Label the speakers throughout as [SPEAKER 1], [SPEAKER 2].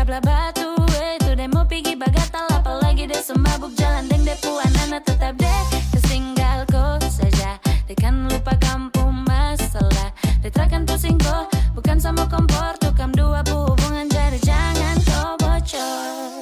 [SPEAKER 1] belah batu. Itu deh mau pergi bagatal, apalagi deh semabuk jalan deng deh puan anak tetap deh ketinggal kau saja. Deh kan lupa kampung masalah, deh takkan pusing kau bukan sama kompor. Tukam dua hubungan jadi jangan kau bocor.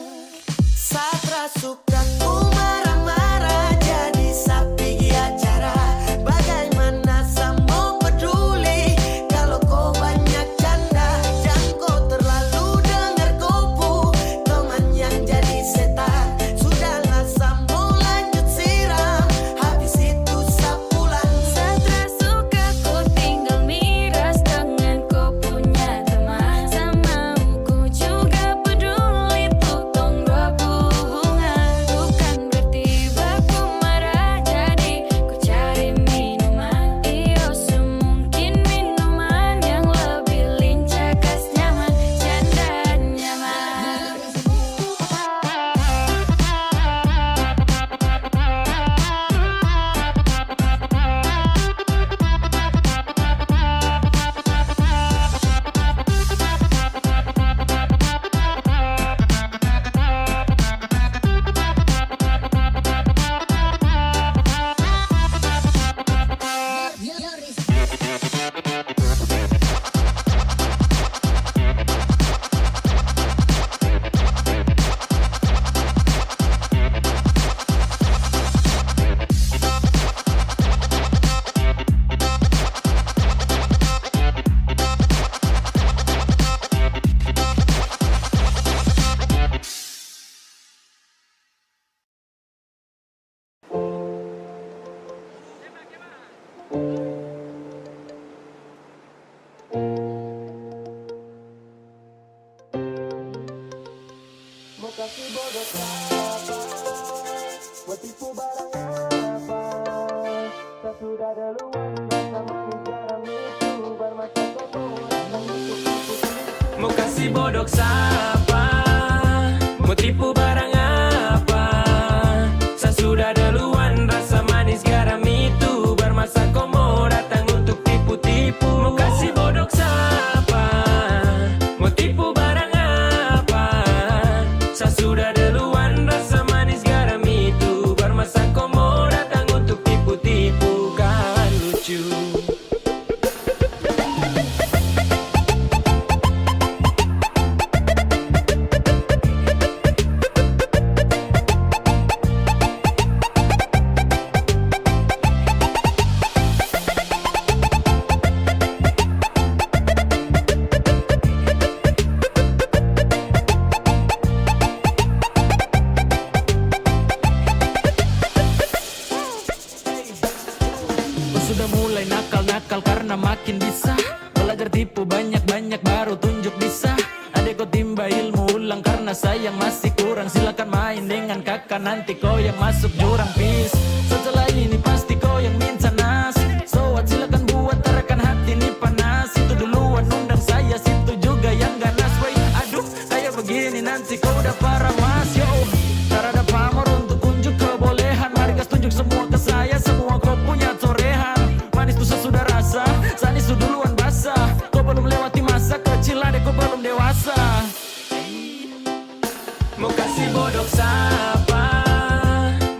[SPEAKER 2] Satra suka ku marah-marah jadi sapi acara. Bagaimana sama peduli kalau kau banyak canda. Jangan kau terlalu dengar kopu teman yang jadi setan. Sudahlah sama lanjut siram, habis itu sapulan.
[SPEAKER 1] Satra suka kau tinggal miras dengan kau punya teman. Sama aku juga peduli tuh tong dua hubungan. Bukan berarti baku marah jadi ku cari minuman. Iyo semungkin minuman yang lebih lincah kas nyaman. Canda nyaman.
[SPEAKER 2] Mau kasih bodoh apa? Buat tipu barang apa? Tak sudah duluan masa manis garam itu bermata kotor.
[SPEAKER 3] Mau kasih bodok siapa? Mau tipu barang apa? Saya sudah duluan rasa manis garam itu bermasa komo datang untuk tipu-tipu. Mau kasih bodok siapa? Mau tipu barang apa? Saya sudah duluan rasa manis garam itu bermasa komo datang untuk tipu-tipu. Kawan lucu. Kau sudah mulai nakal-nakal karena makin bisa belajar tipu banyak-banyak baru tunjuk bisa. Adek kau timba ilmu ulang karena sayang masih kurang. Silakan main dengan kakak nanti kau yang masuk jurang pis. Setelah ini pasti kau yang minta nas. So what silakan buat terakan hati ini panas. Itu duluan undang saya situ juga yang ganas. Woi aduh kayak begini nanti kau udah parah mas. Yo tak ada pamor untuk unjuk kebolehan. Mari gas tunjuk semua ke saya. Semua kau punya torehan. Manis tuh sudah rasa, sanis tuh duluan basah. Kau belum lewati masa kecil adek kau belum dewasa. Mau kasih bodok siapa?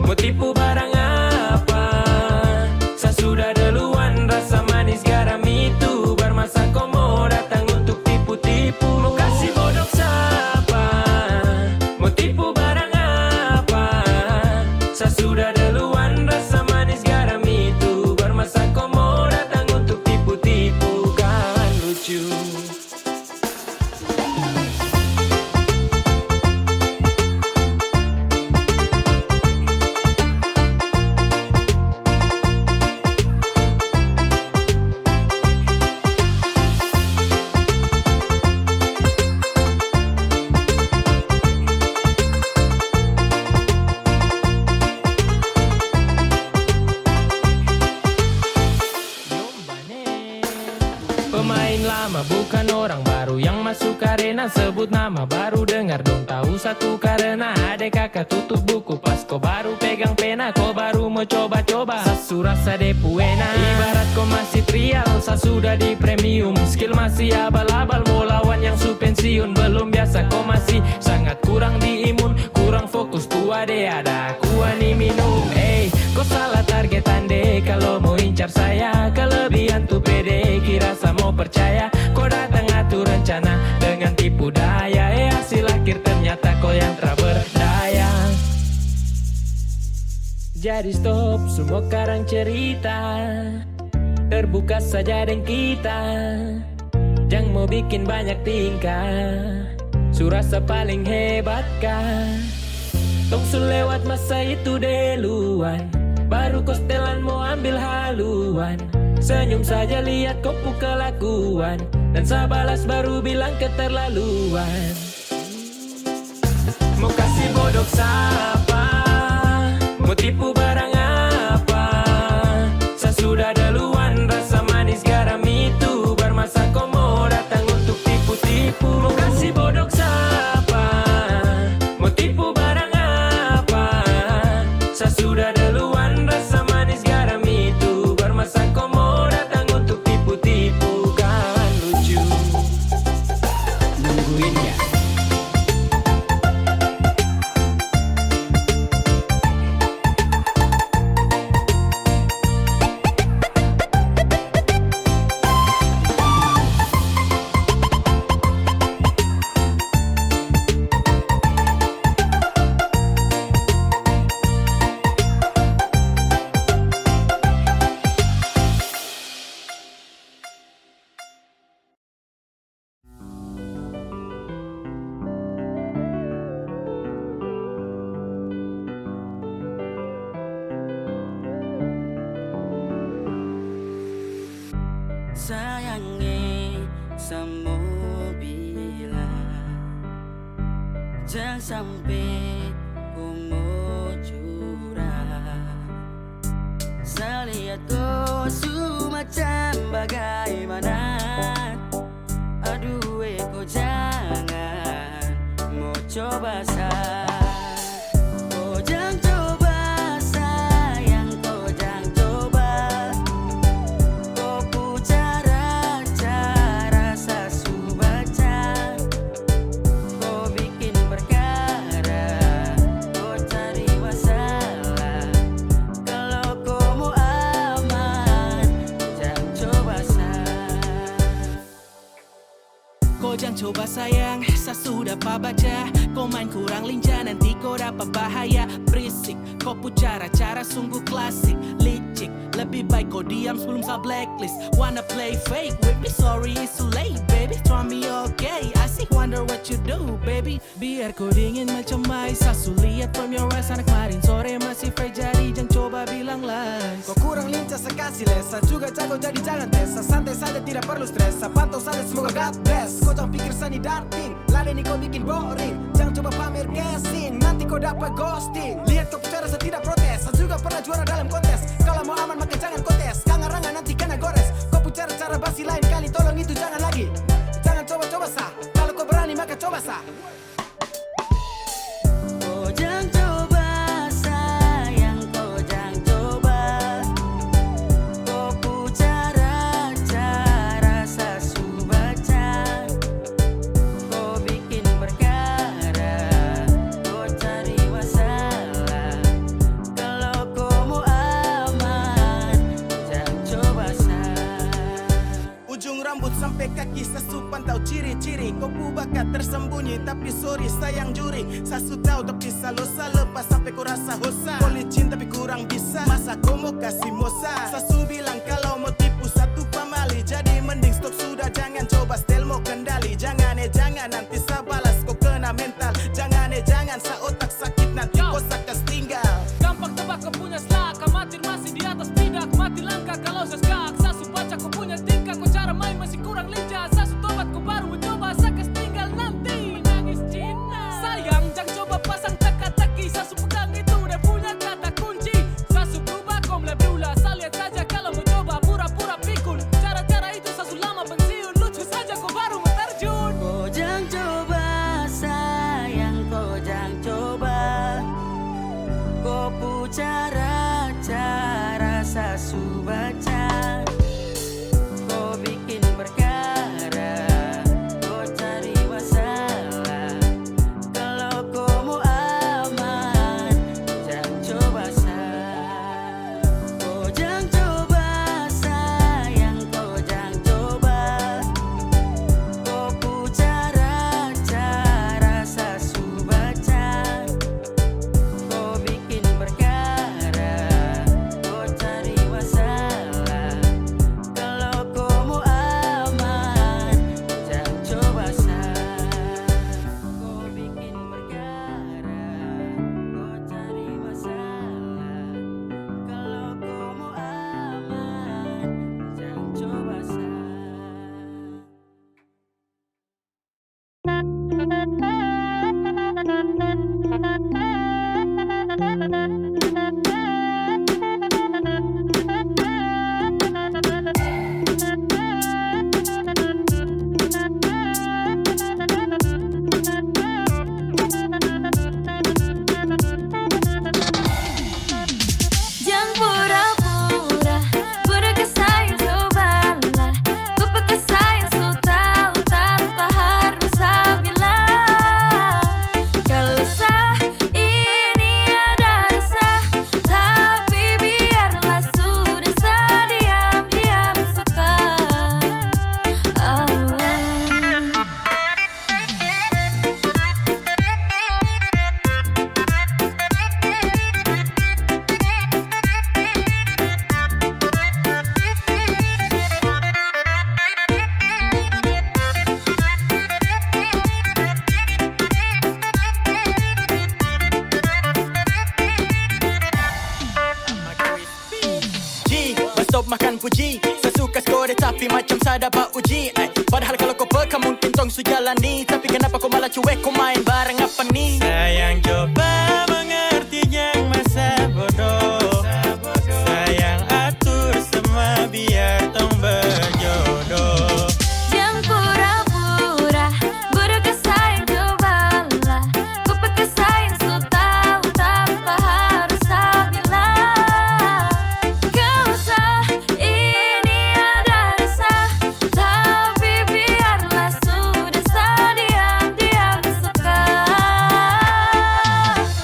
[SPEAKER 3] Mau tipu barang apa? Saya sudah duluan rasa manis garam itu bermasa komo datang untuk tipu-tipu. Mau kasih bodok siapa? Mau tipu barang apa? Saya sudah duluan rasa manis garam itu bermasa komo datang untuk tipu-tipu. Kawan lucu.
[SPEAKER 4] satu karena adek kakak tutup buku. Pas kau baru pegang pena, kau baru mau coba-coba. Sasu rasa depu enak. Ibarat kau masih trial, sa sudah di premium. Skill masih abal-abal, mau lawan yang su pensiun. Belum biasa kau masih sangat kurang di imun. Kurang fokus tua deh ada kuah nih minum. Kau salah target ande kalau mau incar saya. Kelebihan tuh pede, kira sa mau percaya. Kau datang atur rencana dengan tipu daya. Hasil akhir ternyata kau yang tak berdaya. Jadi stop semua karang cerita, terbuka saja dengan kita. Jangan mau bikin banyak tingkah, surasa paling hebat kah? Tong su lewat masa itu duluan, baru kau setelan mau ambil haluan. Senyum saja lihat kau kelakuan, dan saya balas baru bilang keterlaluan. Mau kasih bodok siapa, mau tipu barang apa? Saya sudah duluan, rasa manis garam itu bermasa kau mau datang untuk tipu-tipu. Mau kasih bodok siapa, mau tipu barang apa? Saya sudah duluan, rasa manis garam itu bermasa kau mau datang untuk tipu-tipu. Kawan lucu, nungguin ya.
[SPEAKER 5] Sayangi sama bilang, jangan sampai ku mau curang. Saya lihat kau macam bagaimana. Aduh kau jangan mau coba saya. Kau jangan coba sayang, kau jangan coba. Kau pu cara saya su baca. Kau bikin perkara, kau cari masalah. Kalau kau mau aman, jangan coba sayang.
[SPEAKER 6] Kau jangan coba sayang, saya sudah baca. Kau main kurang lincah, nanti kau dapat bahaya. Berisik, kau pu cara-cara sungguh klasik. Licik, lebih baik kau diam sebelum saya blacklist. Wanna play fake with me, sorry it's too late baby. Try me okay, I see wonder what you do baby. Biar kau dingin macam mais, saya su lihat from your eyes. Anak kemarin sore masih fresh, jadi jangan coba bilang lies.
[SPEAKER 7] Kau kurang lincah sekasih lesa, juga jago jadi jangan tes. Santai saja tidak perlu stres, pantau saja semoga God bless. Kau jangan pikir sani darting, ladeni kau bikin boring. Jangan coba pamer casing, nanti kau dapat ghosting. Lihat kau bicara saya tidak protes, saya juga pernah juara dalam kontes. Kalau mau aman maka jangan kontes, kangarangan nanti kena gores. Kau bicara cara basi lain kali, tolong itu jangan lagi. Jangan coba-coba sah, kalau kau berani maka coba sah.
[SPEAKER 5] Kau jangan coba sayang, kau jangan coba. Kau pu cara saya su baca. Kau bikin perkara, kau cari masalah. Kalau kau mau aman, jangan coba sayang.
[SPEAKER 7] Ujung rambut sampai kaki sasu pantau ciri-ciri. Kau pu bakat tersembunyi tapi sorry sayang juri. Sasu tahu tapi salosa lepas sampai ku rasa hosa. Kau licin tapi kurang bisa, masa kau mau kasih mosa. Sasu bilang kalau mau tipu satu pamali, jadi mending stop sudah jangan coba style mau kendali. Jangan jangan nanti sa balas kau kena mental. Jangan jangan sa otak sakit nanti kau sakas tinggal.
[SPEAKER 6] Gampang tebak kau punya selak, amatir masih di atas pidak. Mati langkah kalau saya skak, saya su baca kau punya tingkah. Kau cara main masih kurang lincah, saya su tobat kau baru mencoba. Sakas tinggal nanti nangis Cina. Sayang jangan coba pasang teka-teki, saya su pegang itu udah punya kata kunci. Saya su berubah kau mulai berulah, saya lihat saja kalau mau coba pura-pura pikun. Cara-cara itu saya su lama pensiun, lucu saja kau baru mau terjun.
[SPEAKER 5] Kau jangan coba
[SPEAKER 8] makan puji. Sesuka skor tapi macam saya dapat uji. Padahal kalau kau peka mungkin tong su jalani. Tapi kenapa kau malah cuek, kau main bareng apa nih?
[SPEAKER 9] Sayang coba mengerti yang masa bodoh. Sayang atur semua biar tong berjodoh.
[SPEAKER 1] Yang pura-pura bodoh kesayang cobalah. Ku pakai sayang so tahu tanpa harus tak bilang. Gak usah ini ada rasa, tapi biarlah sudah diam-diam suka.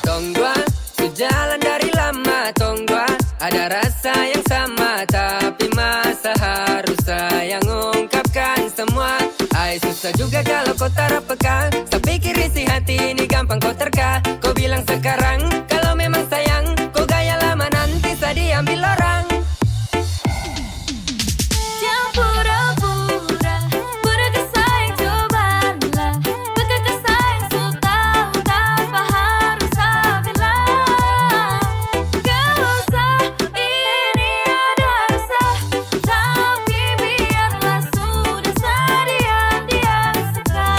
[SPEAKER 5] Tong dua sejalan dari lama. Tong dua ada rasa yang sama, tapi masa harus sayang ungkapkan semua. Ay susah juga kalau kau tak peka. Saya pikir isi hati ini gampang kau terka. Kau bilang sekarang kalau memang sayang, kau gaya lama nanti saya diambil orang.
[SPEAKER 1] Yang pura-pura bodoh kesayang cobalah. Pakai kesayang so tahu tanpa harus tak bilang. Gak usah ini ada rasa, tapi biarlah sudah diam-diam suka.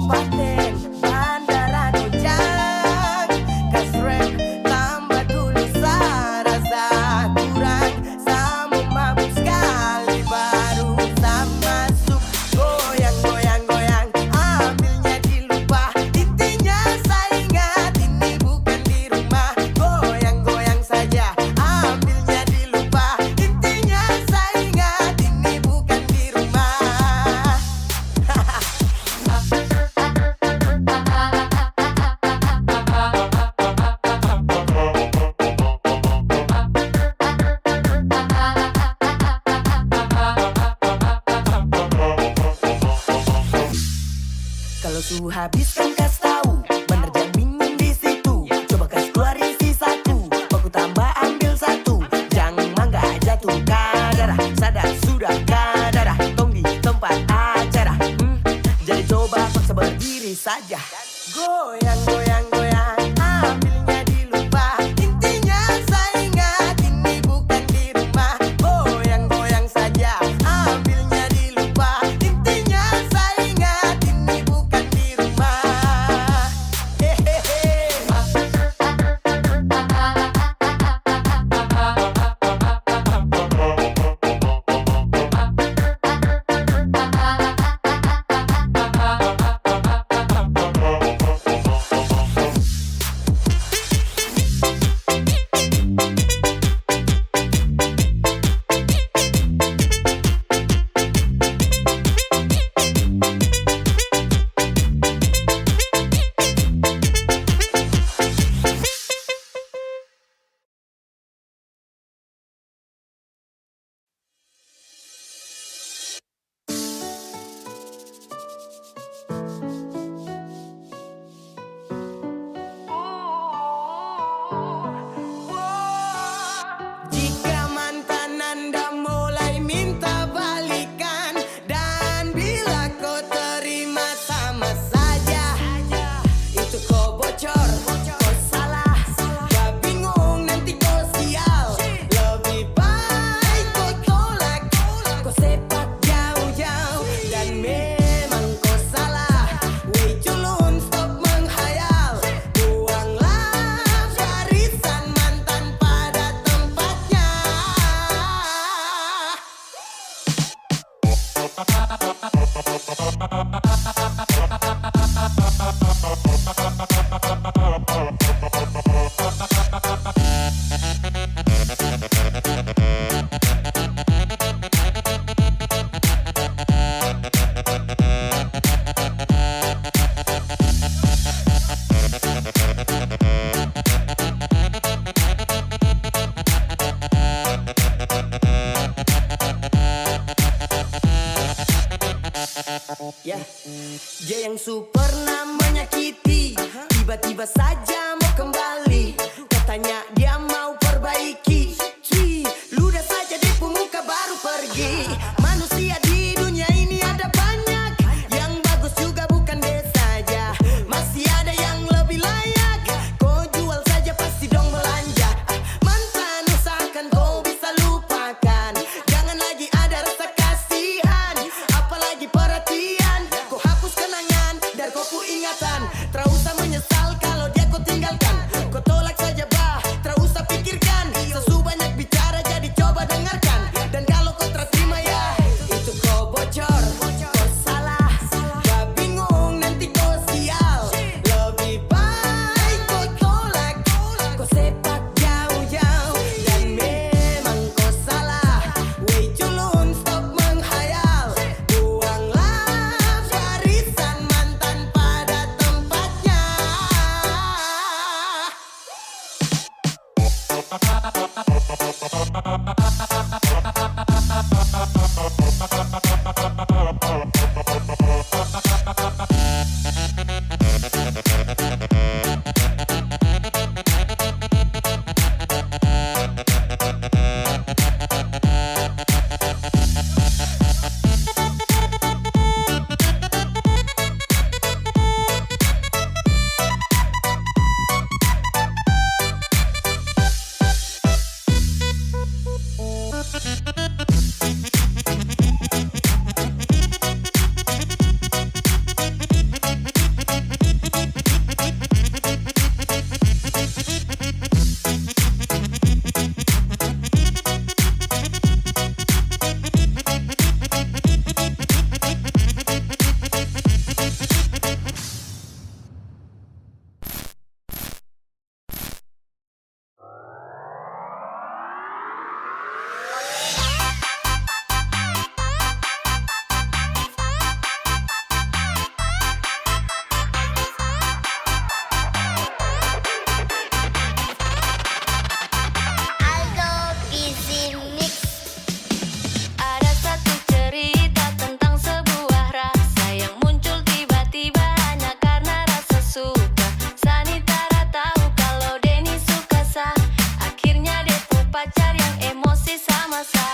[SPEAKER 2] Paten bandara Dojang, kasrem tambah dulu sarasa kurang, sama mabuk sekali baru sama masuk. Goyang goyang goyang, ambilnya dilupa. Intinya saya ingat ini bukan di rumah. Goyang goyang saja, ambilnya dilupa. Intinya saya ingat ini bukan di rumah. Kalau suhu habis kan kas tahu, bener jangan bingung di situ. Coba kas keluarin sisaku, baku tambah ambil satu. Jangan mangga jatuh kadara, sadar sudah kadara. Tong di tempat acara, jadi coba paksa berdiri saja. Goyang goyang goyang, ambilnya dilupa. Intinya saya ingat ini bukan di rumah. Goyang goyang saja, ambilnya dilupa. Intinya saya ingat ini bukan di rumah. Hehehe. Ya, dia yang super menyakiti, tiba-tiba saja mau kembali. Katanya dia mau perbaiki. Cuy, ludah saja di muka baru pergi. Manusia di dunia ini ada banyak, yang bagus juga bukan dia saja. Masih ada yang lebih layak, kau jual saja pasti dong belanja. Mantan usahakan kau bisa lupakan, jangan lagi ada rasa kasihan, apalagi perhatian. Kau hapus kenangan dari kau ingatan, tak usah menyesal kalau dia kau tinggalkan. Kau tolak saja bah, tak usah pikirkan. Sesu banyak bicara jadi coba dengarkan. Dan kalau kau terima ya, itu kau bocor, kau salah, gak bingung nanti kau sial. Lebih baik kau tolak, kau sepak jauh-jauh. Dan memang kau salah, wey culun stop menghayal. Buanglah barisan mantan pada tempatnya.
[SPEAKER 1] Ada satu cerita tentang sebuah rasa yang muncul tiba-tiba hanya karena rasa suka. Sanitara tahu kalau Denny suka Sa, akhirnya depo pacar yang emosi sama Sa.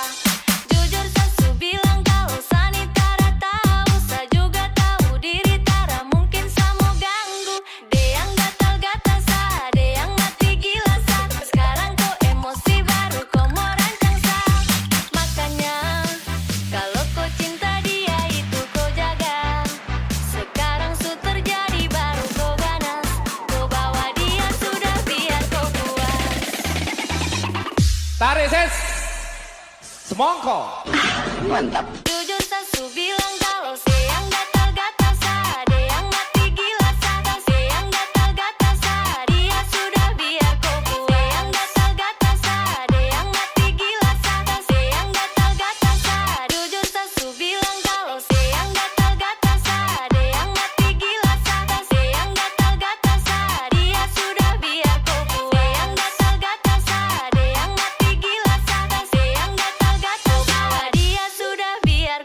[SPEAKER 1] Jujur Sasu bilang kalau Sanitara tahu, Sa juga tahu diri Tara mungkin Sa mau ganggu. Dia yang gatal-gatal Sa, dia yang mati gila Sa. Sekarang kau emosi baru kau mau rancang Sa. Makanya kalau kau cinta dia itu kau jaga. Sekarang su terjadi baru kau ganas, kau bawa dia sudah biar kau puas.
[SPEAKER 4] Tarik ses, semongko.
[SPEAKER 1] Jujur Sasu bilang kalau si yang gatal-gatal Sa, dia yang mati gila Sa. Si yang gatal-gatal Sa, dia sudah biar kau puas. Si yang gatal-gatal Sa, dia yang mati gila Sa. Si yang gatal-gatal Sa, jujur Sasu bilang kalau si yang gatal-gatal Sa, dia yang mati gila Sa. Si yang gatal-gatal Sa, dia sudah biar kau puas. Si yang gatal-gatal Sa, dia yang mati gila Sa. Si yang gatal-gatal Sa, bawa dia sudah biar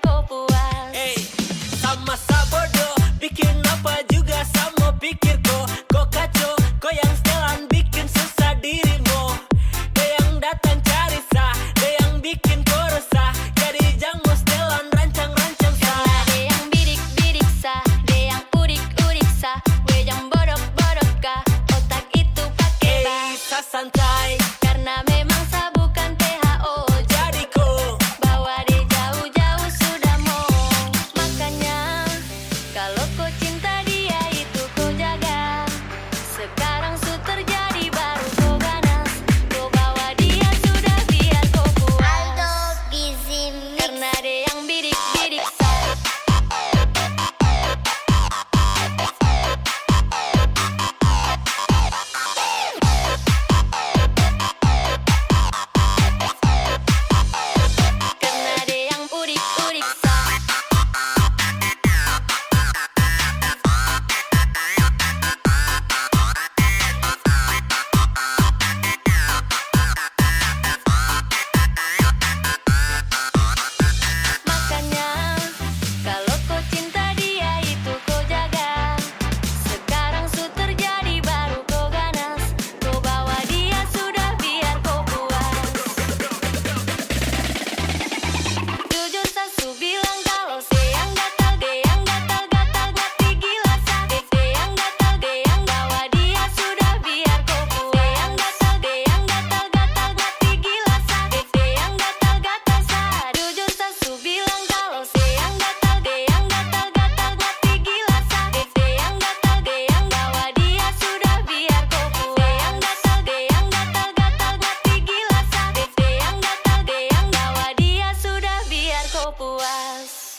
[SPEAKER 1] kau puas.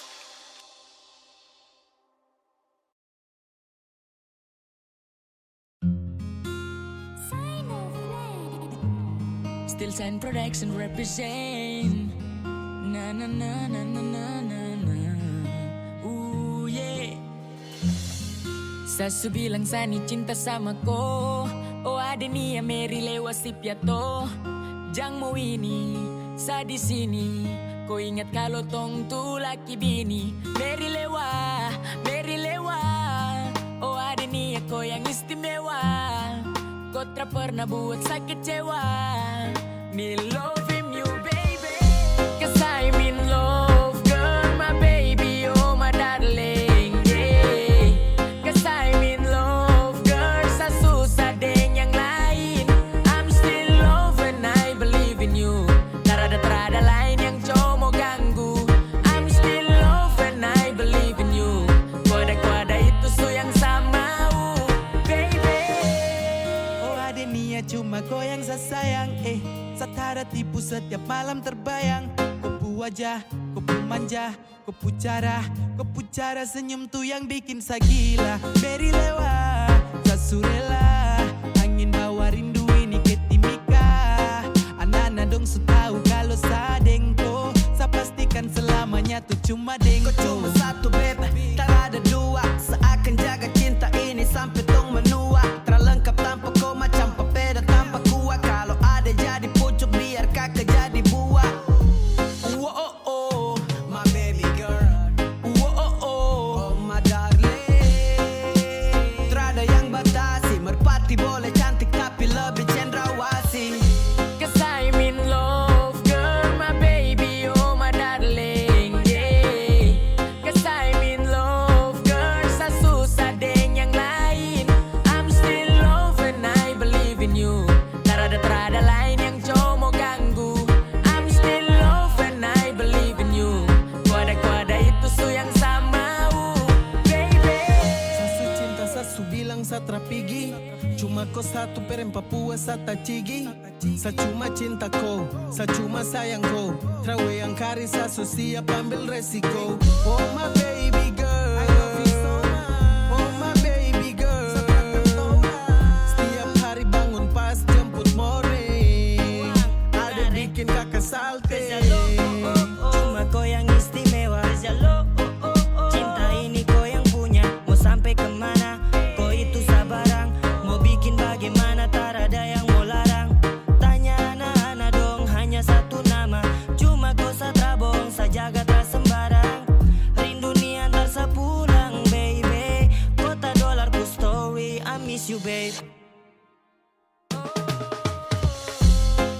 [SPEAKER 3] Still Sign Production represent. Na na na na na na na na. Ooh yeah. Sasu bilang Sani cinta sama ko. Oh ada nia Mary lewat si piato. Jang mau ini sa di sini. Kau ingat kalau tong tu laki bini. Mary lewa, Mary lewa. Oh ada nia kau yang istimewa. Kau tak pernah buat saya kecewa. Me loving you baby, 'cause I'm in love girl, my baby, oh my darling, yeah. 'Cause I'm in love girl, sa susah deng yang lain. I'm still love and I believe in you. Terada lain yang cuma ganggu. I'm still love and I believe in you. Kuada itu su yang sama, baby.
[SPEAKER 7] Oh ada niat cuma kau yang saya sayang, Satara tipu setiap malam terbayang. Kau pu wajah, kau pu manja, kau pu cara senyum tuh yang bikin saya gila. Mary lewa, sasurela, angin bawa rindu ini ke timika. Anak-anak dong su tahu kalau saya dengko. Saya pastikan selamanya tuh cuma dengko. Kau cuma satu bebe, tak ada dua. Seakan jaga cinta ini sampai tong menua. Terlengkap tanpa kau macam papeda tanpa kuah. Kalau ada jadi pucuk biar kakak jadi buah. Oh, my baby girl. Oh, my darling. Terada yang batasi, merpati boleh cantik tapi lebih cendrawasih.
[SPEAKER 3] 'Cause I'm in love girl, my baby, oh my darling, yeah. 'Cause I'm in love girl, sa susah deng yang lain. I'm still love and I believe in you. Terada lain yang cuma ganggu. I'm still love and I believe in you. Kuada itu su yang sama, baby.
[SPEAKER 7] Sasu cinta sasu bilang sa trapigi. Cuma kau satu perem Papua sa tacigi. Sa cuma cinta kau, sa cuma sayang kau. Trawe yang kari sasu siap ambil resiko. Oh my baby girl, I love you so much. Oh my baby girl, setiap hari bangun pas jemput morning. Ada bikin kakak salte.
[SPEAKER 2] Cuma kau yang istimewa. Cinta ini kau yang punya. Mau sampai kemana? Kau itu sabarang. Mau bikin bagaimana? Tak ada yang mau larang. Tanya anak-anak dong, hanya satu nama. Cuma kau satrabong, sajaga tak sembarang. Rindu ni antar sepulang, baby. Kota dolar ku story, I miss you, babe.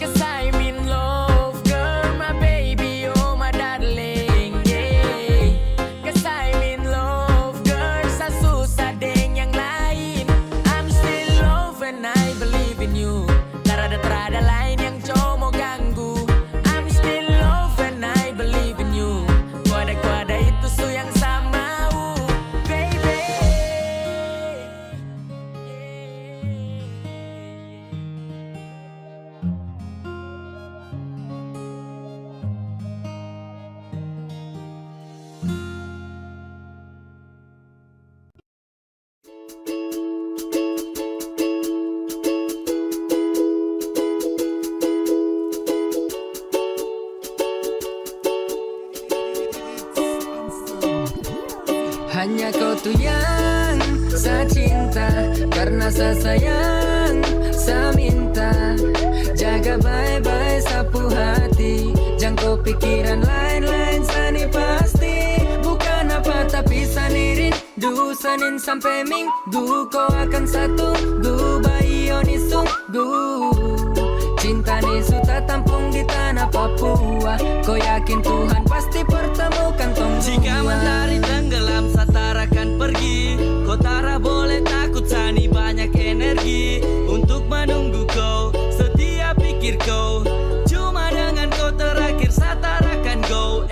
[SPEAKER 3] 'Cause I'm in love girl, my baby, oh my darling, yeah. 'Cause I'm in love girl, sa susah deng yang lain. I'm still love and I believe in you. Terada lain yang cuma ganggu. I'm still love and I believe in you. Kuada itu su yang sama, baby.
[SPEAKER 5] Hanya kau tuh yang saya cinta. Karena saya sayang, saya minta. Jaga baik-baik sapu hati. Jangan kau pikiran lain-lain sani pasti. Bukan apa tapi sanirin. Du sanin sampai minggu. Kau akan satu du bayi oni sunggu. Cinta ni sudah tampung di tanah Papua. Kau yakin Tuhan pasti pertemukan tong
[SPEAKER 10] Jika mentari tenggelam satara kan pergi. Kau tara boleh takut sani banyak energi. Untuk menunggu kau setiap pikir kau. Cuma dengan kau terakhir satara kan go.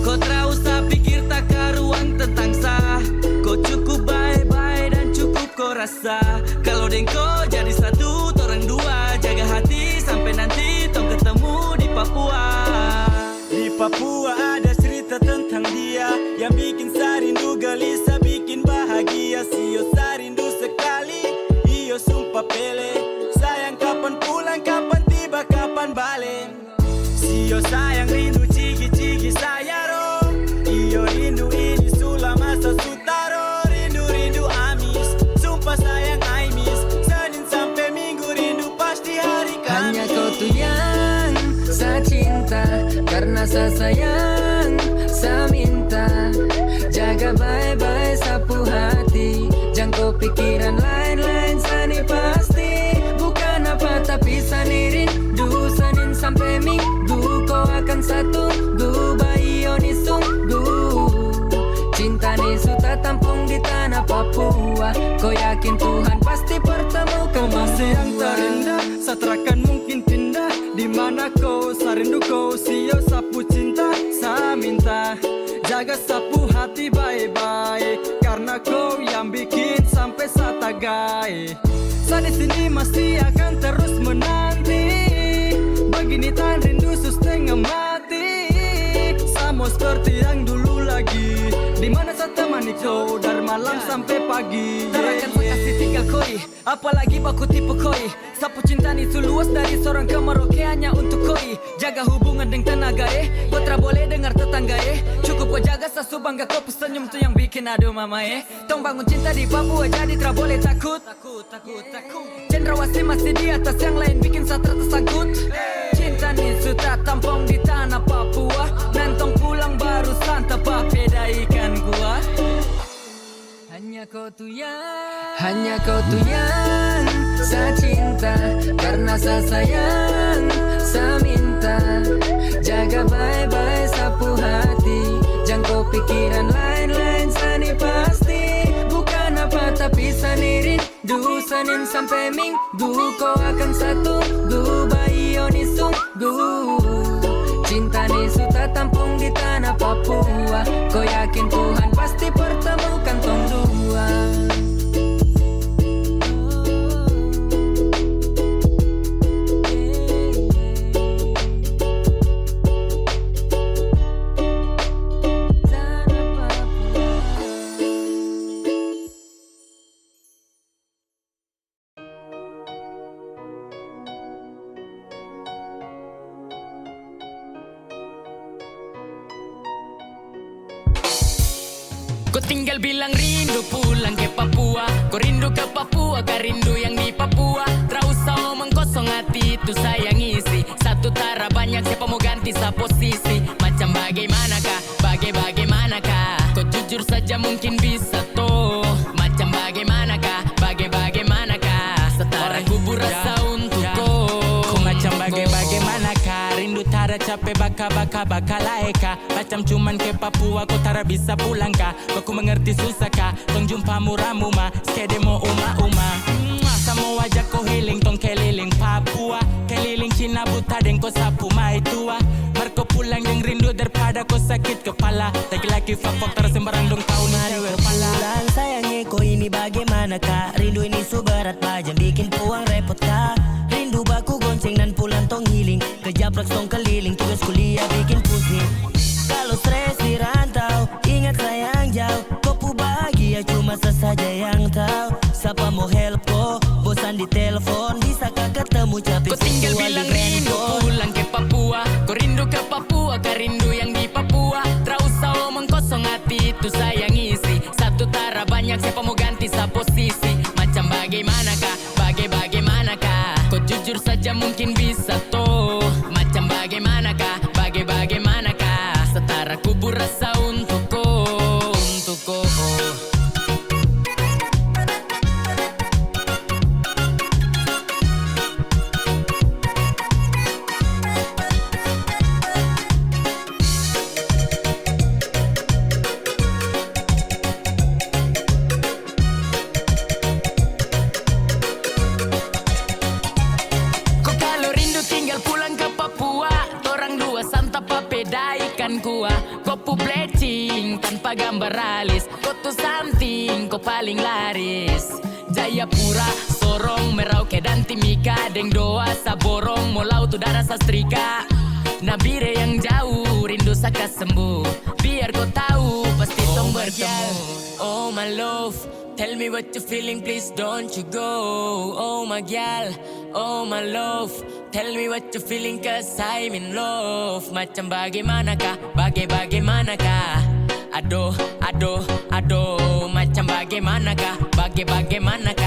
[SPEAKER 10] Kau tak usah pikir tak karuang tentang sah. Kau cukup baik-baik dan cukup kau rasa. Kalau deng kau jadi satu orang dua. Jaga hati sampai nanti tong ketemu di Papua.
[SPEAKER 7] Di Papua ada
[SPEAKER 9] cerita tentang dia yang bikin saya rindu gelisah, bikin bahagia. Sio saya rindu sekali, iyo sumpah pele. Sayang kapan pulang, kapan tiba, kapan balik. Sio sayang rindu cigi-cigi saya ro. Iyo rindu ini sulah masa sutaro. Rindu-rindu amis, sumpah sayang I miss. Senin sampai Minggu rindu pasti hari Kamis.
[SPEAKER 5] Hanya kau tuh yang saya cinta, karena saya sayang, saya minta. Jaga baik-baik sapu hati, jangan kau pikiran lain-lain, sani pasti. Bukan apa tapi sani rindu, Senin sampai Minggu kau akan satu. Dubai Yoni sungguh, cinta ni sudah tampung di tanah Papua. Kau yakin Tuhan pasti pertemukan
[SPEAKER 8] Masih yang
[SPEAKER 5] dua.
[SPEAKER 8] terindah, saterakan mungkin pindah. Di mana kau, sarindu kau, sio sapu cinta, saya minta. Jaga sapu hati baik-baik, karena kau yang bikin sampai saya tagai. Saya di sini masih akan terus menanti. Begini tan rindu setengah mati. Sama seperti yang dulu lagi, di mana saya temani kau dari malam sampai pagi.
[SPEAKER 10] Tarakan saya kasih tinggal koi, apalagi baku tipe koi. Sapu cinta ni seluas dari seorang ke Merauke hanya untuk koi. Jaga hubungan dengan tenaga kau tak boleh dengar tetangga Cukup kau jaga sasu bangga kau senyum tu yang bikin aduh mama Tong bangun cinta di Papua jadi tak boleh takut. Cendrawasih masih di atas, yang lain bikin saya tersangkut. Cinta ni sudah tampung di tanah Papua, nantong pulang baru santap papeda ikan gua.
[SPEAKER 5] Hanya kau tuh yang saya cinta, karena saya sayang, saya minta. Jaga baik-baik sapu hati, jangan kau pikiran lain-lain, sani pasti. Bukan apa tapi sani rindu, Senin sampai Minggu kau akan satu. Dubai Yoni sungguh, cinta ni sudah tampung di tanah Papua. Kau yakin Tuhan pasti pertemukan tong dua.
[SPEAKER 3] Kau tinggal bilang rindu pulang ke Papua. Kau rindu ke Papua, kau rindu yang di Papua. Tak usah omong kosong hati itu saya ngisi. Satu tara banyak siapa mau ganti sa posisi. Macam bagaimanakah, bagaimanakah. Kau jujur saja mungkin bisa toh. Macam bagaimanakah, bagaimanakah. Setara kubur rasa untuk kau. Kau macam bagaimanakah. Rindu tara capek baka laeka. Macam cuman ke Papua kau tara bisa pulang kah. Kau mengerti susah kah. Tong jumpa muramu ma, skede mo uma. Sama wajah kau healing tong keliling Papua. Keliling Cina buta dan kau sapu mai tua. Marco pulang yang rindu daripada kau sakit kepala. Laki-laki fak terus sembarang dong tahu nari kepala.
[SPEAKER 2] Pulang sayangnya kau ini bagaimana kak. Rindu ini subarat bajang bikin puang repot kak. Rindu baku gonceng dan pulang tong healing. Kejabrak tong keliling tugas kuliah bikin pusing. Kalau stres di rantau, ingat sayang jauh. Kau bahagia cuma sesaja yang tahu. Siapa mau help kau, bosan di telepon. Bisakah ketemu capek
[SPEAKER 3] kau tinggal bilang rindu pulang ke Papua. Kau rindu ke Papua, kau rindu yang di Papua. Tak usah omong kosong hati itu saya ngisi. Satu tara banyak siapa mau ganti sa posisi. Macam bagaimanakah, bagaimanakah. Kau jujur saja mungkin bisa toh. Macam bagaimanakah, bagaimanakah. Setara kubur rasa untuk kau, untuk kau. Kau kalau rindu tinggal pulang ke Papua. Torang dua santap papeda ikan kuah. Kopu plecing tanpa gambar alis. Kau tuh something, kau paling laris. Jayapura, Sorong, Merauke dan Timika. Deng doa saborong, Molau tuh darah sastrika. Nabire yang jauh, rindu saka sembuh. Biar kau tahu, pasti tong bertemu. Oh my love, tell me what you feeling, please don't you go. Oh my gal, oh my love, tell me what you feeling, cause I'm in love. Macam bagaimanakah, bagaimanakah? Aduh, aduh, aduh, macam bagaimanakah, bagaimanakah?